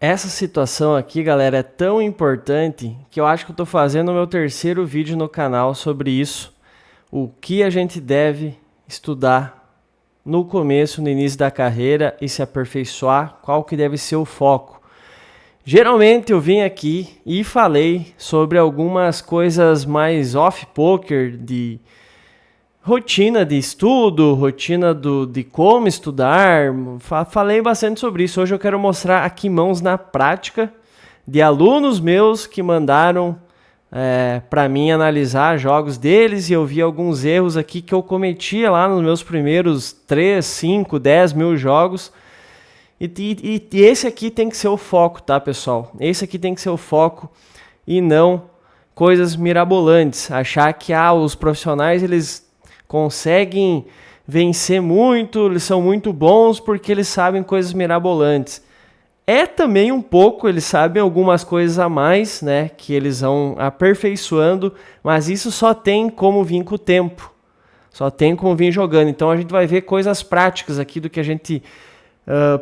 Essa situação aqui, galera, é tão importante que eu acho que eu tô fazendo o meu terceiro vídeo no canal sobre isso. O que a gente deve estudar no começo, no início da carreira e se aperfeiçoar, qual que deve ser o foco. Geralmente eu vim aqui e falei sobre algumas coisas mais off-poker, de rotina de estudo, rotina de como estudar. Falei bastante sobre isso. Hoje eu quero mostrar aqui mãos na prática de alunos meus que mandaram para mim analisar jogos deles, e eu vi alguns erros aqui que eu cometia lá nos meus primeiros 3, 5, 10 mil jogos. E esse aqui tem que ser o foco, tá, pessoal? Esse aqui tem que ser o foco e não coisas mirabolantes. Achar que os profissionais eles conseguem vencer muito, eles são muito bons porque eles sabem coisas mirabolantes. É também um pouco, eles sabem algumas coisas a mais, né, que eles vão aperfeiçoando, mas isso só tem como vir com o tempo. Só tem como vir jogando. Então a gente vai ver coisas práticas aqui do que a gente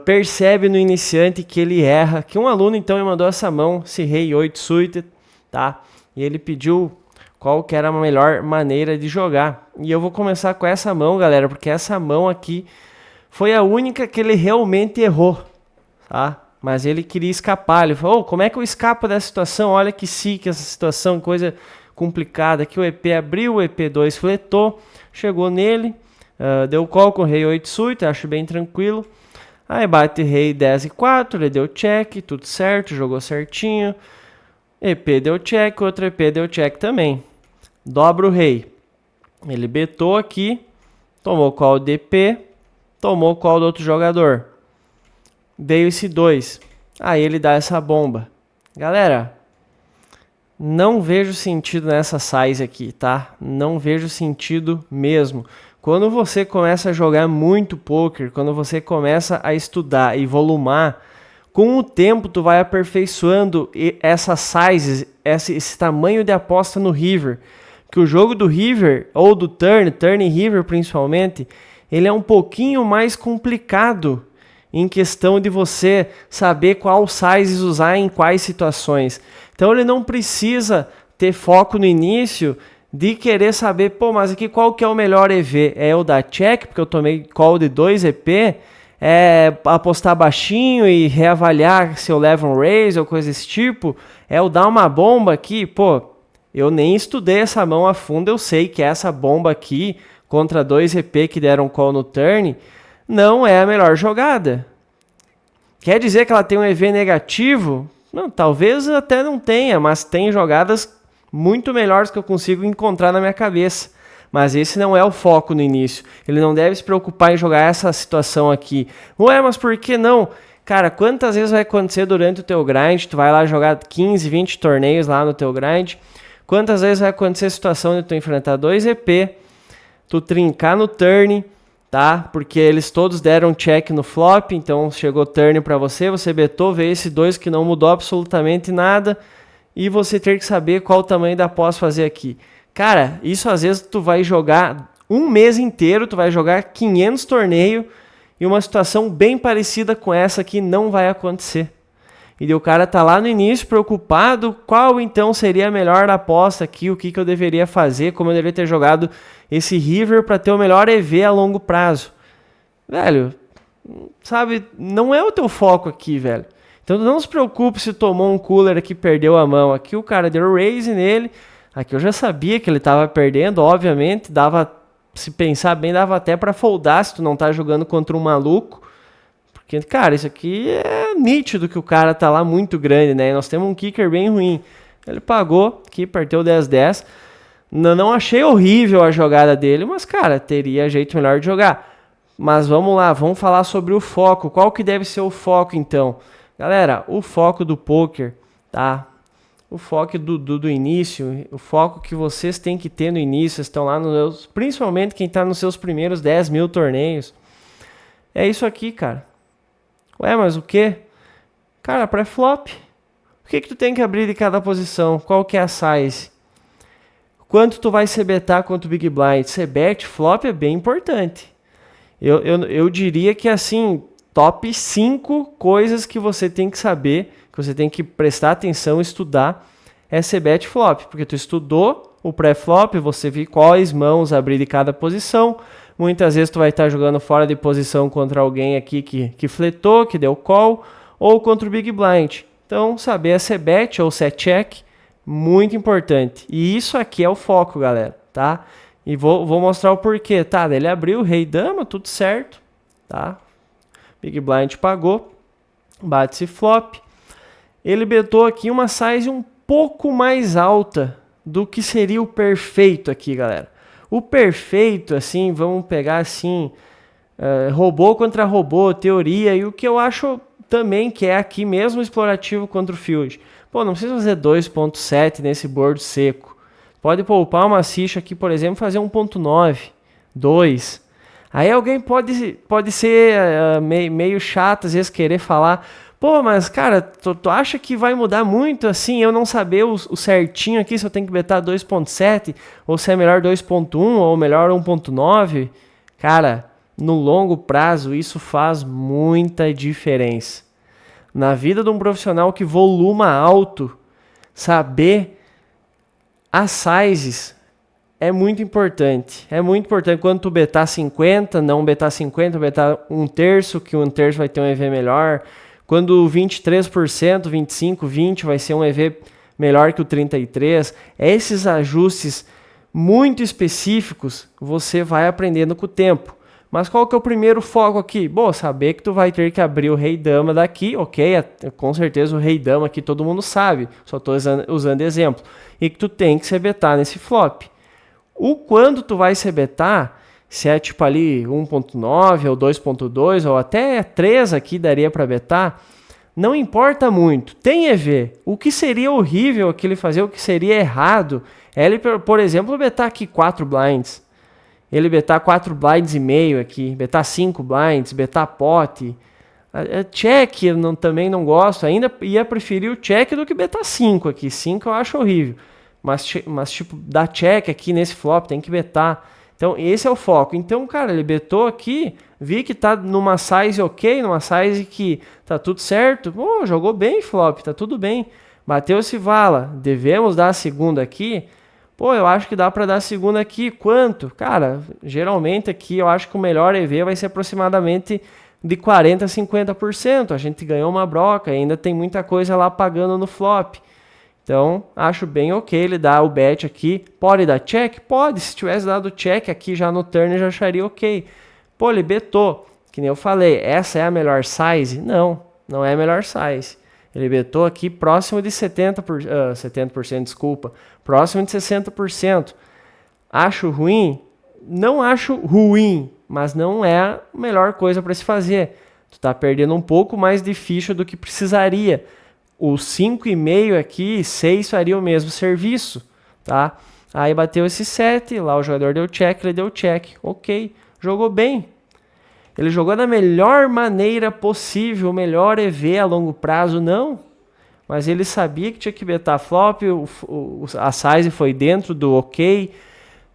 percebe no iniciante que ele erra. Que um aluno então me mandou essa mão, esse rei 8 suited, tá? E ele pediu qual que era a melhor maneira de jogar. E eu vou começar com essa mão, galera, porque essa mão aqui foi a única que ele realmente errou, tá? Mas ele queria escapar. Ele falou, como é que eu escapo dessa situação? Olha que essa situação, coisa complicada. Aqui o EP abriu, o EP2 fletou, chegou nele, deu call com o rei 8 suited, acho bem tranquilo. Aí bate rei 10 e 4, ele deu check, tudo certo, jogou certinho. EP deu check, outro EP deu check também. Dobra o rei. Ele betou aqui, tomou call de EP, tomou call do outro jogador. Veio esse 2. Aí ele dá essa bomba. Galera, não vejo sentido nessa size aqui, tá? Não vejo sentido mesmo. Quando você começa a jogar muito poker, quando você começa a estudar e volumar, com o tempo tu vai aperfeiçoando essa size, esse tamanho de aposta no river. Que o jogo do river, ou do turn e river principalmente, ele é um pouquinho mais complicado em questão de você saber qual sizes usar em quais situações. Então ele não precisa ter foco no início de querer saber, mas aqui qual que é o melhor EV? É o da check, porque eu tomei call de 2 EP, é apostar baixinho e reavaliar se eu levo um raise ou coisa desse tipo, é o dar uma bomba aqui, eu nem estudei essa mão a fundo, eu sei que essa bomba aqui, contra 2 EP que deram call no turn, não é a melhor jogada. Quer dizer que ela tem um EV negativo? Não, talvez até não tenha, mas tem jogadas muito melhores que eu consigo encontrar na minha cabeça. Mas esse não é o foco no início. Ele não deve se preocupar em jogar essa situação aqui. Ué, mas por que não? Cara, quantas vezes vai acontecer durante o teu grind? Tu vai lá jogar 15, 20 torneios lá no teu grind. Quantas vezes vai acontecer a situação de tu enfrentar 2 EP, tu trincar no turn, tá? Porque eles todos deram check no flop, então chegou turn pra você, você betou, veio esse 2 que não mudou absolutamente nada, e você ter que saber qual o tamanho da aposta fazer aqui. Cara, isso às vezes tu vai jogar um mês inteiro, tu vai jogar 500 torneios e uma situação bem parecida com essa aqui não vai acontecer. E o cara tá lá no início preocupado, qual então seria a melhor aposta aqui, o que eu deveria fazer, como eu deveria ter jogado esse river para ter o melhor EV a longo prazo. Velho, sabe, não é o teu foco aqui, velho. Então não se preocupe se tomou um cooler aqui e perdeu a mão. Aqui o cara deu raise nele. Aqui eu já sabia que ele estava perdendo, obviamente. Dava, se pensar bem, dava até para foldar se tu não tá jogando contra um maluco. Porque, cara, isso aqui é nítido que o cara tá lá muito grande, né? Nós temos um kicker bem ruim. Ele pagou aqui, parteu 10-10. Não achei horrível a jogada dele, mas, cara, teria jeito melhor de jogar. Mas vamos lá, vamos falar sobre o foco. Qual que deve ser o foco, então? Galera, o foco do poker, tá? O foco do início, o foco que vocês têm que ter no início, estão lá nos, principalmente quem tá nos seus primeiros 10 mil torneios. É isso aqui, cara. Ué, mas o quê? Cara, pré-flop. O que tu tem que abrir de cada posição? Qual que é a size? Quanto tu vai CBetar contra o Big Blind? CBet, flop é bem importante. Eu diria que assim, top 5 coisas que você tem que saber, que você tem que prestar atenção, estudar, é C-bet flop, porque tu estudou o pré-flop, você viu quais mãos abrir de cada posição. Muitas vezes tu vai estar jogando fora de posição contra alguém aqui que fletou, que deu call, ou contra o Big Blind. Então, saber a C-bet ou set check, muito importante. E isso aqui é o foco, galera, tá? E vou mostrar o porquê, tá? Ele abriu, rei dama, tudo certo, tá? Big Blind pagou, bate-se flop. Ele betou aqui uma size um pouco mais alta do que seria o perfeito aqui, galera. O perfeito, assim, vamos pegar assim, robô contra robô, teoria, e o que eu acho também que é aqui mesmo explorativo contra o field. Pô, não precisa fazer 2.7 nesse board seco. Pode poupar uma ficha aqui, por exemplo, fazer 1.9, 2. Aí alguém pode ser meio chato, às vezes querer falar, pô, mas cara, tu acha que vai mudar muito assim, eu não saber o certinho aqui, se eu tenho que betar 2.7, ou se é melhor 2.1, ou melhor 1.9? Cara, no longo prazo isso faz muita diferença. Na vida de um profissional que voluma alto, saber as sizes é muito importante. É muito importante quando tu betar 50, não betar 50, betar 1/3, que 1/3 vai ter um EV melhor. Quando 23%, 25%, 20% vai ser um EV melhor que o 33%. Esses ajustes muito específicos você vai aprendendo com o tempo. Mas qual que é o primeiro foco aqui? Bom, saber que tu vai ter que abrir o rei-dama daqui, ok? Com certeza o rei-dama aqui todo mundo sabe, só estou usando exemplo. E que tu tem que se betar nesse flop. O quando tu vai se betar, se é tipo ali 1.9 ou 2.2 ou até 3 aqui daria para betar, não importa muito. Tem EV. O que seria horrível aqui ele fazer, o que seria errado, é ele, por exemplo, betar aqui 4 blinds. Ele betar 4 blinds e meio aqui, betar 5 blinds, betar pot. Check eu também não gosto, ainda ia preferir o check do que betar 5 aqui. 5 eu acho horrível. Mas tipo, dar check aqui nesse flop, tem que betar. Então, esse é o foco. Então, cara, ele betou aqui, vi que tá numa size ok, numa size que tá tudo certo. Pô, jogou bem flop, tá tudo bem. Bateu esse vala, devemos dar a segunda aqui. Pô, eu acho que dá para dar a segunda aqui. Quanto? Cara, geralmente aqui eu acho que o melhor EV vai ser aproximadamente de 40% a 50%. A gente ganhou uma broca, ainda tem muita coisa lá pagando no flop. Então, acho bem ok ele dar o bet aqui. Pode dar check? Pode. Se tivesse dado check aqui já no turn, eu já acharia ok. Pô, ele betou. Que nem eu falei, essa é a melhor size? Não, não é a melhor size. Ele betou aqui próximo de 70%, desculpa. Próximo de 60%. Acho ruim? Não acho ruim, mas não é a melhor coisa para se fazer. Tu tá perdendo um pouco mais de ficha do que precisaria. O 5,5 aqui, 6 faria o mesmo serviço, tá? Aí bateu esse 7, lá o jogador deu check, ele deu check. Ok, jogou bem. Ele jogou da melhor maneira possível, o melhor EV a longo prazo, não. Mas ele sabia que tinha que betar flop, a size foi dentro do ok.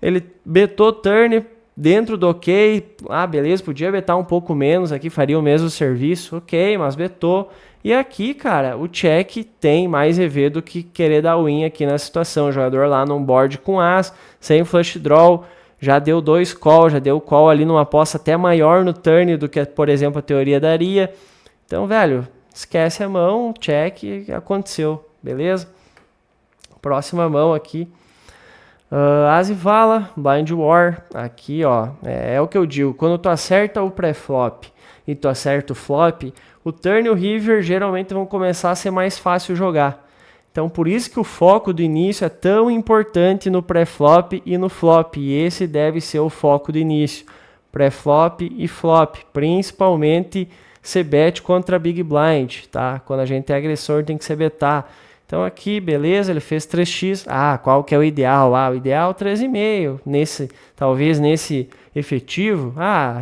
Ele betou turn dentro do ok. Ah, beleza, podia betar um pouco menos aqui, faria o mesmo serviço. Ok, mas betou. E aqui, cara, o check tem mais EV do que querer dar win aqui na situação. O jogador lá num board com as, sem flush draw, já deu 2 call, já deu call ali numa aposta até maior no turn do que, por exemplo, a teoria daria. Então, velho, esquece a mão, check, aconteceu, beleza? Próxima mão aqui. As e vala, blind war, aqui ó, é o que eu digo, quando tu acerta o pré-flop e tu acerta o flop, o turn e o river geralmente vão começar a ser mais fácil jogar. Então por isso que o foco do início é tão importante no pré-flop e no flop, e esse deve ser o foco do início, pré-flop e flop, principalmente c-bet contra big blind, tá? Quando a gente é agressor tem que se betar. Então aqui, beleza, ele fez 3x. Ah, qual que é o ideal? Ah, o ideal 3,5. Talvez nesse efetivo,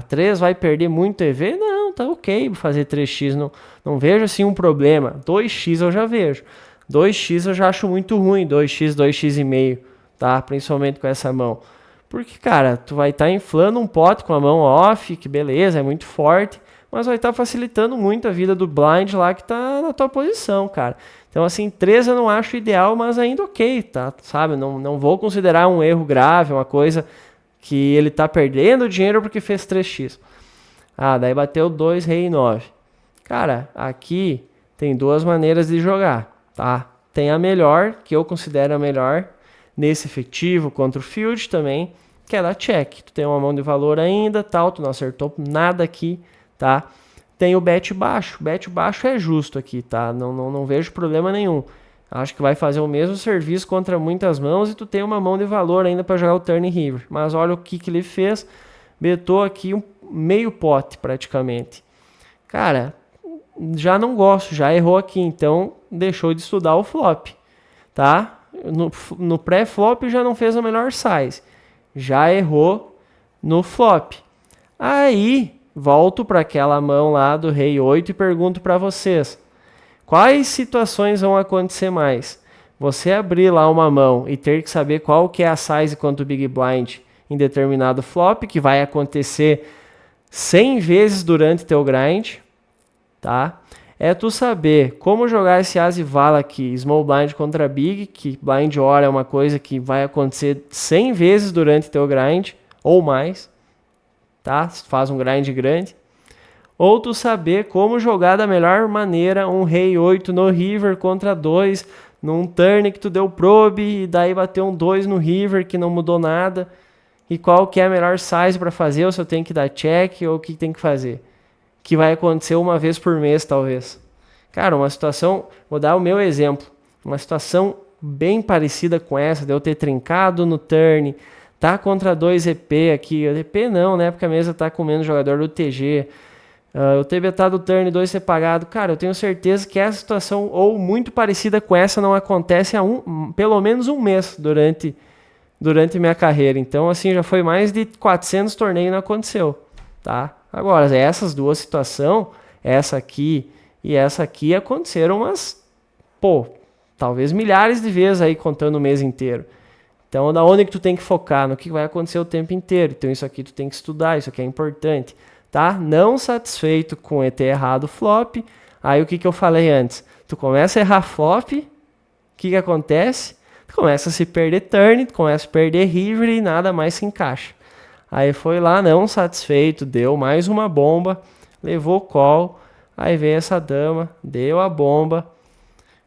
3 vai perder muito EV? Não, tá ok fazer 3x. Não vejo assim um problema. 2x eu já vejo. 2x eu já acho muito ruim. 2x, 2x,5, tá? Principalmente com essa mão. Porque, cara, tu vai estar inflando um pote com a mão off, que beleza, é muito forte. mas vai estar facilitando muito a vida do blind lá que tá na tua posição, cara. Então, assim, 3 eu não acho ideal, mas ainda ok, tá? Sabe? Não vou considerar um erro grave, uma coisa que ele tá perdendo dinheiro porque fez 3x. Ah, daí bateu 2, rei 9. Cara, aqui tem 2 maneiras de jogar, tá? Tem a melhor, que eu considero a melhor, nesse efetivo contra o field também, que é dar check. Tu tem uma mão de valor ainda, tal, tu não acertou nada aqui, tá? Tem o bet baixo. Bet baixo é justo aqui, tá? Não vejo problema nenhum. Acho que vai fazer o mesmo serviço contra muitas mãos e tu tem uma mão de valor ainda para jogar o turn river. Mas olha o que ele fez. Betou aqui um meio pote praticamente. Cara, já não gosto, já errou aqui, então deixou de estudar o flop, tá? No pré-flop já não fez a melhor size. Já errou no flop. Aí volto para aquela mão lá do rei 8 e pergunto para vocês: quais situações vão acontecer mais? Você abrir lá uma mão e ter que saber qual que é a size quanto o big blind em determinado flop, que vai acontecer 100 vezes durante teu grind, tá? É tu saber como jogar esse as e vala aqui, small blind contra big, que blind hora é uma coisa que vai acontecer 100 vezes durante teu grind, ou mais, tá? Se tu faz um grind grande. Ou tu saber como jogar da melhor maneira um rei 8 no river contra 2, num turn que tu deu probe e daí bateu um 2 no river que não mudou nada. E qual que é a melhor size para fazer, ou se eu tenho que dar check, ou o que tem que fazer. Que vai acontecer uma vez por mês, talvez. Cara, uma situação, vou dar o meu exemplo, uma situação bem parecida com essa, de eu ter trincado no turn, tá contra 2 EP aqui, EP não, né, porque a mesa tá com menos jogador do TG, eu ter betado o turn 2 ser pagado, cara, eu tenho certeza que essa situação, ou muito parecida com essa, não acontece há pelo menos um mês durante minha carreira. Então, assim, já foi mais de 400 torneios e não aconteceu, tá? Agora, essas duas situações, essa aqui e essa aqui, aconteceram umas, talvez milhares de vezes aí, contando o mês inteiro. Então, da onde que tu tem que focar? No que vai acontecer o tempo inteiro. Então, isso aqui tu tem que estudar, isso aqui é importante, tá? Não satisfeito com ter errado o flop, aí o que eu falei antes? Tu começa a errar flop, o que acontece? Tu começa a se perder turn, tu começa a perder river e nada mais se encaixa. Aí foi lá, não satisfeito, deu mais uma bomba, levou call, aí veio essa dama, deu a bomba,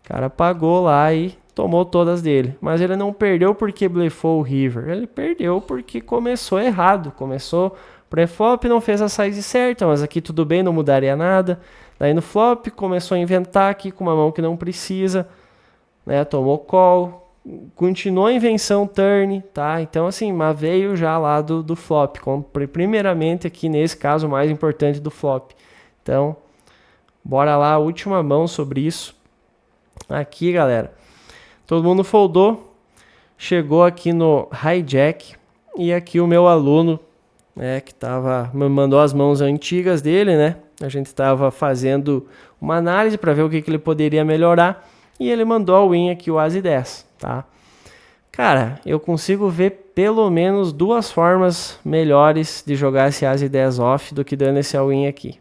o cara pagou lá e tomou todas dele. Mas ele não perdeu porque blefou o river, ele perdeu porque começou errado, começou pré-flop, não fez a size certa, mas aqui tudo bem, não mudaria nada. Daí no flop começou a inventar aqui com uma mão que não precisa, né? Tomou call, continuou a invenção turn, tá? Então assim, mas veio já lá do flop, primeiramente aqui nesse caso mais importante do flop. Então, bora lá, a última mão sobre isso. Aqui, galera, todo mundo foldou, chegou aqui no hijack e aqui o meu aluno, né, que me mandou as mãos antigas dele, né? A gente estava fazendo uma análise para ver o que ele poderia melhorar e ele mandou a win aqui, o As 10, tá? Cara, eu consigo ver pelo menos 2 formas melhores de jogar esse As 10 off do que dando esse all-in aqui.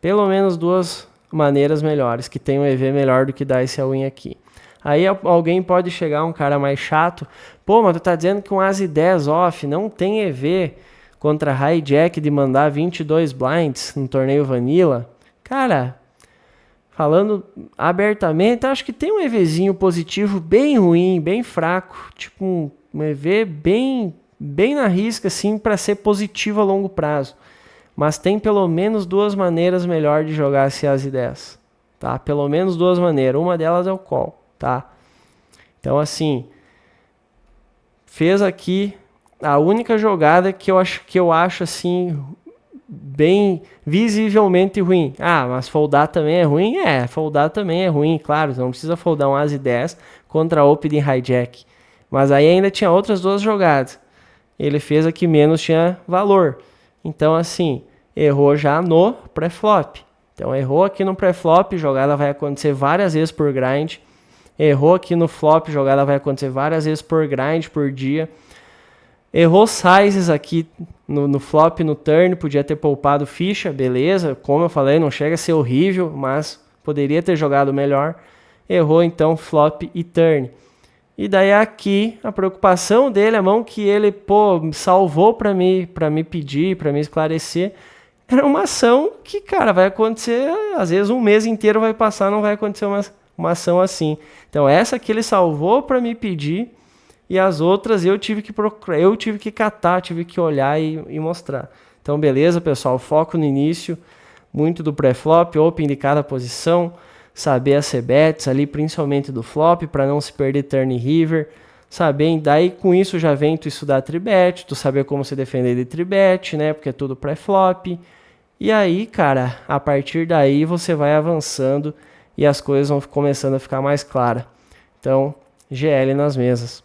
Pelo menos 2 maneiras melhores, que tem um EV melhor do que dar esse all-in aqui. Aí alguém pode chegar, um cara mais chato, mas tu tá dizendo que um As 10 off não tem EV contra hijack de mandar 22 blinds no torneio Vanilla? Cara, falando abertamente, acho que tem um EVzinho positivo bem ruim, bem fraco, tipo um EV bem na risca, assim, para ser positivo a longo prazo. Mas tem pelo menos 2 maneiras melhor de jogar esse As 10, tá? Pelo menos 2 maneiras, uma delas é o call, tá? Então, assim, fez aqui a única jogada que eu acho assim bem visivelmente ruim. Mas foldar também é ruim? Foldar também é ruim, claro. Não precisa foldar um As 10 contra opening hijack. Mas aí ainda tinha outras 2 jogadas. Ele fez a que menos tinha valor. Então, assim, errou já no pré-flop. Então, errou aqui no pré-flop, jogada vai acontecer várias vezes por grind. Errou aqui no flop, jogada vai acontecer várias vezes por grind, por dia. Errou sizes aqui no flop, no turn, podia ter poupado ficha, beleza. Como eu falei, não chega a ser horrível, mas poderia ter jogado melhor. Errou então flop e turn. E daí aqui a preocupação dele, a mão que ele salvou para me pedir, para me esclarecer, era uma ação que, cara, vai acontecer, às vezes um mês inteiro vai passar, não vai acontecer uma ação assim. Então essa que ele salvou para me pedir, e as outras eu tive que procurar, eu tive que catar, tive que olhar e mostrar. Então beleza, pessoal, foco no início, muito do pré-flop, open de cada posição, saber as c-bets ali, principalmente do flop, para não se perder turn e river, saber, daí com isso já vem tu estudar tribet, tu saber como se defender de tribet, né, porque é tudo pré-flop, e aí, cara, a partir daí você vai avançando e as coisas vão começando a ficar mais claras. Então, GL nas mesas.